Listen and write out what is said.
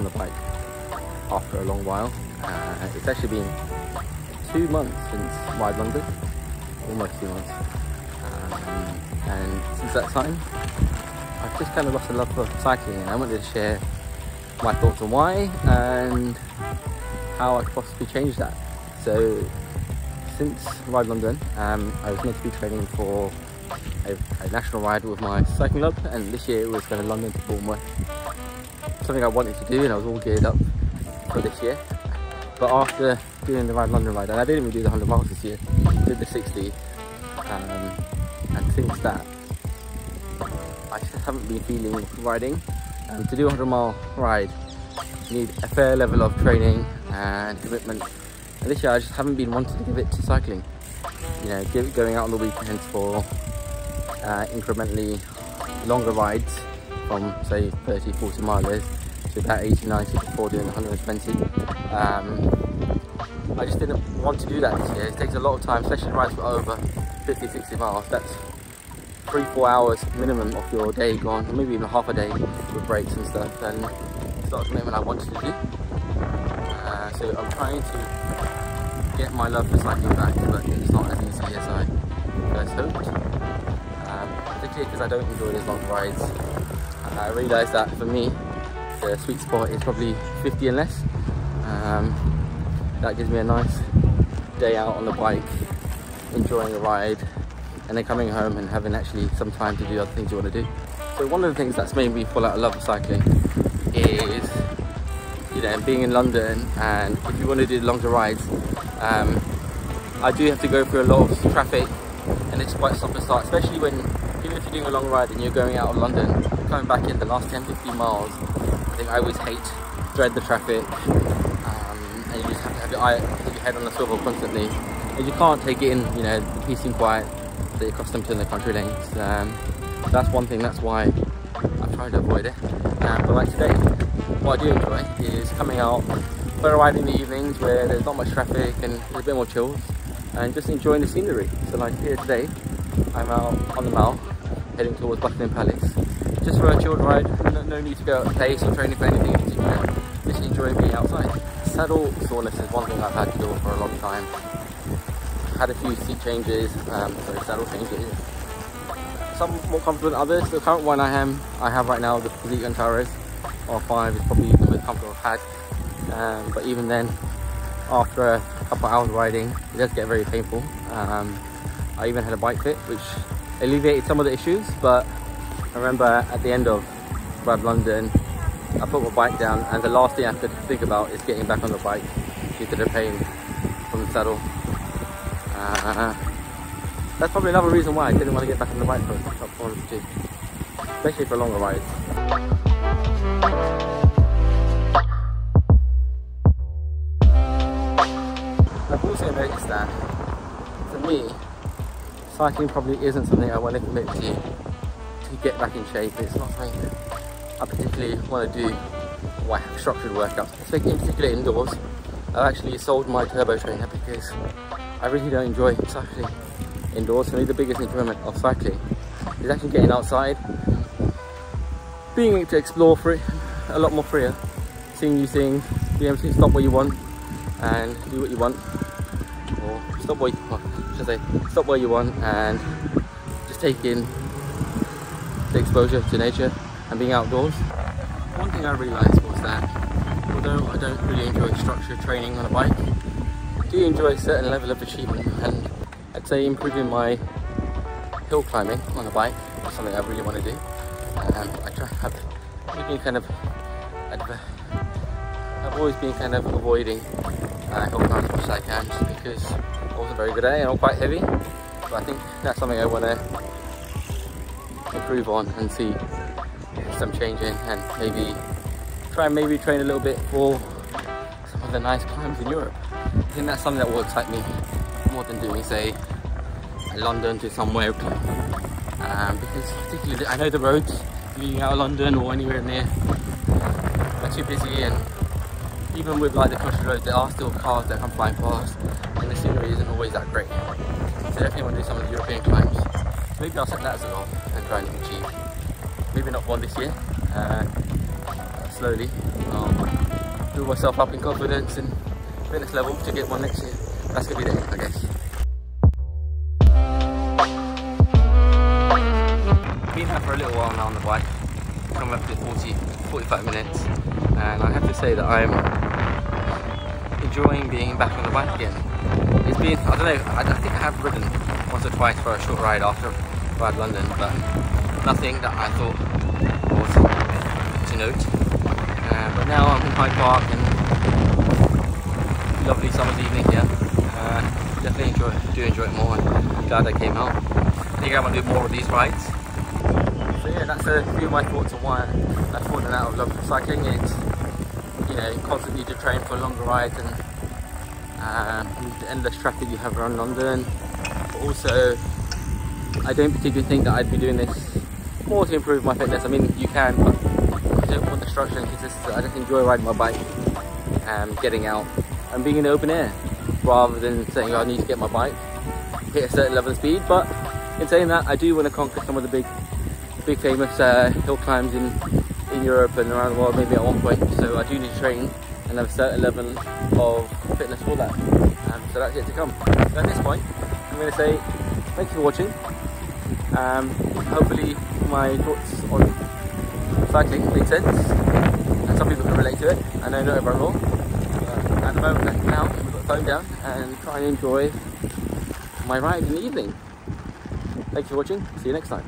on the bike after a long while. It's actually been 2 months since Ride London, almost 2 months, and since that time I've just kind of lost a love for cycling, and I wanted to share my thoughts on why and how I could possibly change that. So since Ride London, I was meant to be training for a national ride with my cycling club, and this year it was going to London to Bournemouth. Something I wanted to do, and I was all geared up for this year. But after doing the Ride London ride, and I didn't even do the 100 miles this year, did the 60, and since that I just haven't been feeling riding. To do a 100-mile ride, you need a fair level of training and commitment, and this year I just haven't been wanting to give it to cycling. You know, going out on the weekends for incrementally longer rides from say 30-40 milers to about 80-90 before doing 120. I just didn't want to do that this year. It takes a lot of time, especially rides for over 50-60 miles. That's 3-4 hours minimum of your day gone, or maybe even half a day with breaks and stuff, and it's not a commitment I wanted to do. So I'm trying to get my love for cycling back, but it's not as easy as I first hoped, particularly because I don't enjoy those long rides. And I realised that for me the sweet spot is probably 50 and less. That gives me a nice day out on the bike, enjoying a ride, and then coming home and having actually some time to do other things you want to do. So one of the things that's made me fall out of love with cycling is, you know, being in London, and if you want to do longer rides, I do have to go through a lot of traffic, and it's quite stop and start, especially when, even if you're doing a long ride and you're going out of London, coming back in the last 10-15 miles, I think I always dread the traffic, and you just have to have your head on the swivel constantly, and you can't take it in, you know, the peace and quiet that you're accustomed to in the country lanes. That's one thing, that's why I'm trying to avoid it. But like today, what I do enjoy is coming out for a ride in the evenings where there's not much traffic and there's a bit more chills, and just enjoying the scenery. So like here today, I'm out on the Mall, heading towards Buckingham Palace, just for a chilled ride. No need to go at pace or training for anything in particular, just enjoying being outside. Saddle soreness is one thing I've had to deal with for a long time. Had a few seat changes, saddle changes. Some more comfortable than others. The current one I have right now, the Physique Antares R5, is probably the most comfortable I've had. But even then, after a couple of hours riding, it does get very painful. I even had a bike fit, which alleviated some of the issues. But I remember at the end of Ride London, I put my bike down, and the last thing I could think about is getting back on the bike due to the pain from the saddle. That's probably another reason why I didn't want to get back on the bike for one or two, especially for longer rides. I've also noticed that, for me, cycling probably isn't something I want to commit to get back in shape. It's not something that I particularly want to do structured workouts, especially in particular indoors. I've actually sold my turbo trainer because I really don't enjoy cycling indoors. For me, the biggest enjoyment of cycling is actually getting outside, being able to explore a lot more freer, seeing new things, being able to stop where you want and do what you want, or stop where you want and just take in the exposure to nature and being outdoors. One thing I realised was that although I don't really enjoy structured training on a bike, I do enjoy a certain level of achievement, and I'd say improving my hill climbing on a bike is something I really want to do. I've always been kind of avoiding hill climbs as much as I can, just because I wasn't very good at it and I'm quite heavy. But I think that's something I want to improve on and see some change in, and maybe train a little bit for some of the nice climbs in Europe. I think that's something that will excite me more than doing, say, a London to somewhere climb. Because particularly I know the roads leading out of London or anywhere near are too busy, and even with like the country roads, there are still cars that come flying past, and the scenery isn't always that great. So definitely want to do some of the European climbs. So maybe I'll set that as a goal and try and achieve. Maybe not one this year. slowly build myself up in confidence and fitness level to get one next year. That's gonna be the aim, I guess. Been here for a little while now on the bike, coming up to 45 minutes, and I have to say that I'm enjoying being back on the bike again. It's been, I don't know, I think I have ridden once or twice for a short ride after Ride London, but nothing that I thought was to note. But now I'm in Hyde Park and lovely summer's evening here. Definitely do enjoy it more, and I'm glad I came out. I think I'm going to do more of these rides. So yeah, that's a few of my thoughts on why I've fallen out of love with cycling. It's, you know, constantly to train for longer rides and the endless traffic you have around London. But also, I don't particularly think that I'd be doing this more to improve my fitness. I mean, you can, but I don't want the structure and consistency. I just enjoy riding my bike and getting out and being in the open air, rather than saying, oh, I need to get my bike, hit a certain level of speed. But in saying that, I do want to conquer some of the big famous hill climbs in Europe and around the world, maybe at one point. So I do need to train and have a certain level of fitness for that. So that's yet to come. So at this point, I'm going to say thank you for watching. Hopefully my thoughts on cycling made sense, and some people can relate to it. I know not everyone will. At the moment, now I'm going to put the phone down and try and enjoy my ride in the evening. Thank you for watching. See you next time.